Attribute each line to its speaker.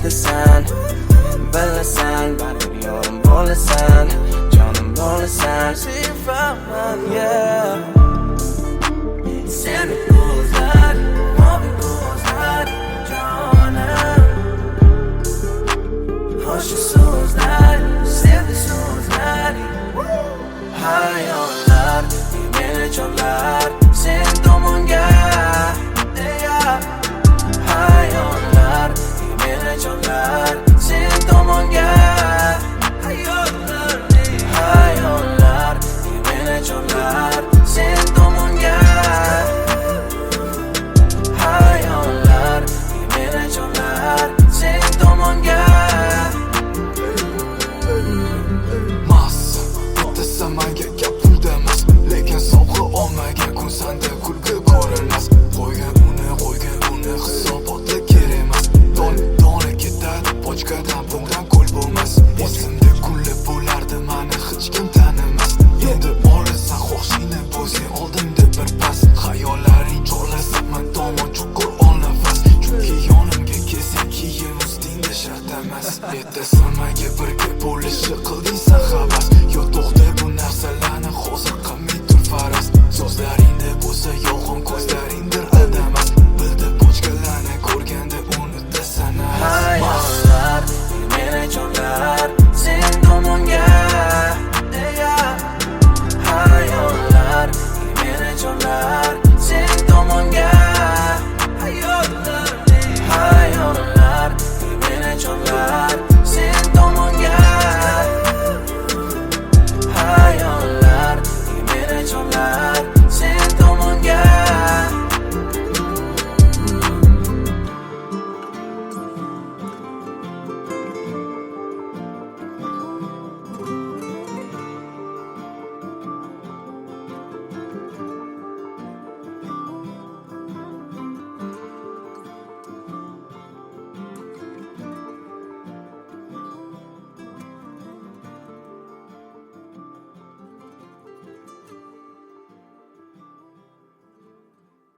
Speaker 1: desan, bilasan, baribir yorim bo'lasan, jonim bo'lasan. Sen fahman, yeah. Seni ko'zlar, mo'min ko'zlar, jonim. Ho'sha so'zlar, sevgi so'zlar. Hayollar, meni chorlar, sen tomonga. Hayollar, meni chorlar, sen tomonga. Hayollar, meni chorlar, sen tomonga. Hayollar, meni chorlar, sen tomonga.
Speaker 2: Mas, bitta samaga gap pulda emas, lekin sovg'a olmagan kun sanda kulgi ko'rilmas. Qo'ygan uni hisobotda kerak emas. Dona ketadi pochkadan, bundan ko'l bo'lmas. Esimda kunlar bo'lardi, mani hech kim tanimas. Endi olasan xo'shingni bo'zing oldingda bir pas. Xayollaring chorlasa man tomon chuqur ol nafas. Chunki yonimga kelsang keyin ustingda shart emas. Bitta samaga birga bo'lishi qilding sen havas. Yo to'xta bu narsalarni hozir qilmay tur faraz. So'zlaringda bo'lsa yolg'on, ko'zlaringda